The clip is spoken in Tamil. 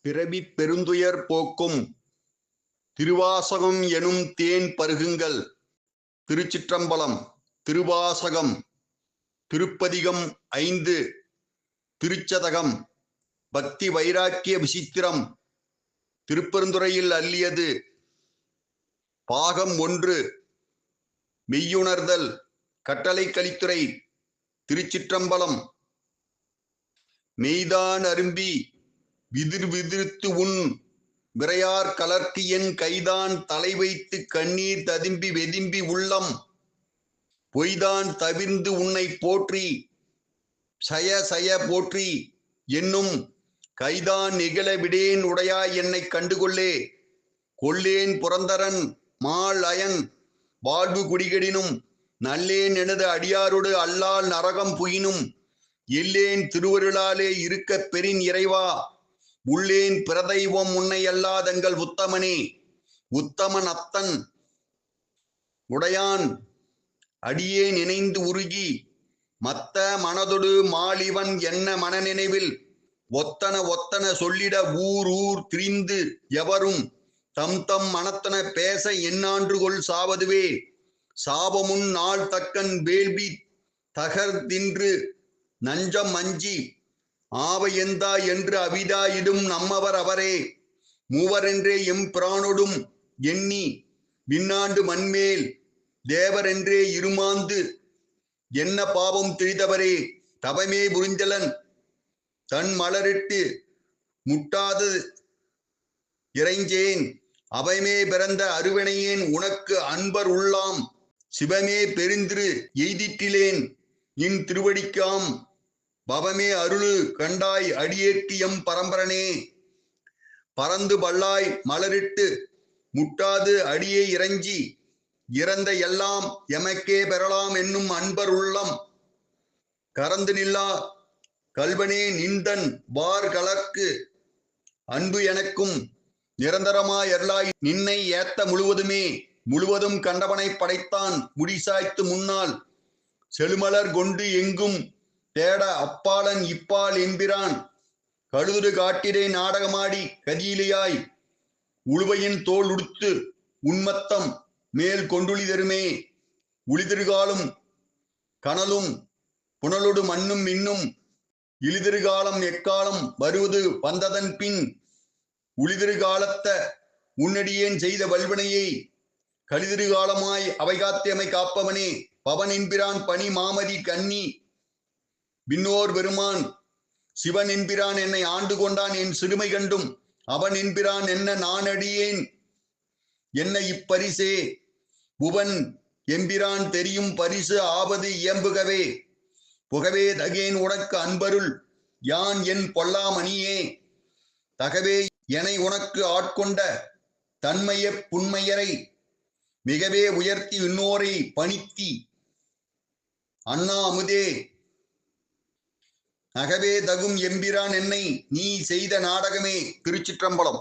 பிறவி பெருந்துயர் போக்கும் திருவாசகம் எனும் தேன் பருகுங்கள். திருச்சிற்றம்பலம். திருவாசகம். திருப்பதிகம் 5. திருச்சதகம். பக்தி வைராக்கிய விசித்திரம். திருப்பெருந்துறையில் அள்ளியது. பாகம் 1. மெய்யுணர்தல். கட்டளை கலித்துறை. திருச்சிற்றம்பலம். மெய்தான் அரும்பி விதிர் விதிர்த்து உன் விரையார் கலர்க்கு என் கைதான் தலை வைத்து கண்ணீர் ததும்பி வெதும்பி உள்ளம் பொய்தான் தவிர்ந்து உன்னை போற்றி சய சய போற்றி என்னும் கைதான் நிகழ விடேன் உடையாய் என்னை கண்டுகொள்ளே. கொள்ளேன் புரந்தரன் மால் அயன் வாழ்வு குடிகடினும் நல்லேன் எனது அடியாரோடு அல்லால் நரகம் புயினும் எல்லேன் திருவருளாலே இருக்க பெரின் இறைவா உள்ளேன் பிரதெய்வம் உன்னை அல்லாதங்கள் உத்தமனே. உத்தமன் அத்தன் உடையான் அடியே நினைந்து உருகி மத்த மனதொடு மாலிவன் என்ன மனநினைவில் ஒத்தன ஒத்தன சொல்லிட ஊர் ஊர் திரிந்து எவரும் தம் தம் மனத்தன பேச எண்ணான்றுகொள் சாவதுவே. சாபமுன் நாள் தக்கன் வேள்வி தகர்தின்று நஞ்சம் அஞ்சி ஆவையெந்தா என்று அவிதாயிடும் நம்மவர் அவரே. மூவரென்றே எம் பிரானொடும் எண்ணி விண்ணாண்டு மண்மேல் தேவரென்றே இருமாந்து என்ன பாவம் திரிதவரே. தவமே புரிந்தலன் தன் மலரிட்டு முட்டாது இறைஞ்சேன் அவைமே பிறந்த அருவினையேன் உனக்கு அன்பர் உள்ளாம் சிவமே பெருந்திரு எய்திற்றிலேன் இன் திருவடிக்காம் பவமே அருளு கண்டாய் அடியேற்கு எம் பரம்பரனே. பறந்து பல்லாய் மலரிட்டு முட்டாது அடியே இறைஞ்சி இறந்த எல்லாம் எமக்கே பெறலாம் என்னும் அன்பர் உள்ளம் கறந்து நில்லா கல்வனே நிந்தன் வார் கலர்க்கு அன்பு எனக்கும் நிரந்தரமாய் அருளாய் நின்னை ஏத்த முழுவதுமே. முழுவதும் கண்டவனை படைத்தான் முடிசாய்த்து முன்னால் செழுமலர் கொண்டு எங்கும் தேட அப்பாலன் இப்பால் எம்பிரான் கழுதுரு காட்டிடை நாடகமாடி கதியிலையாய் உழுவையின் தோல் உடுத்து உன்மத்தம் மேல் கொண்டுளி தருமே. உளிதிருகாலும் கனலும் புனலொடு மண்ணும் இன்னும் இழிதிருகாலம் எக்காலம் வருவது வந்ததன் பின் உளிதிருகாலத்த உன்னடியேன் செய்த வல்வினையை கலிதிருகாலமாய் அவை காத்தியமை காப்பவனே. பவன் என்கிறான் பனி மாமதி கன்னி விண்ணோர் பெருமான் சிவன் என்கிறான் என்னை ஆண்டு கொண்டான் என் சிறுமை கண்டும் அவன் என்கிறான் என்ன நானடியேன் என்ன இப்பரிசே. புவன் எம்பிரான் தெரியும் பரிசு ஆவது இயம்புகவே புகவே தகேன் உனக்கு அன்பருள் யான் என் பொல்லாமணியே. தகவே எனை உனக்கு ஆட்கொண்ட தன்மைய புன்மையரை மிகவே உயர்த்தி இன்னோரை பணித்தி அண்ணா அமுதே அகவே தகும் எம்பிரான் என்னை நீ செய்த நாடகமே. திருச்சிற்றம்பலம்.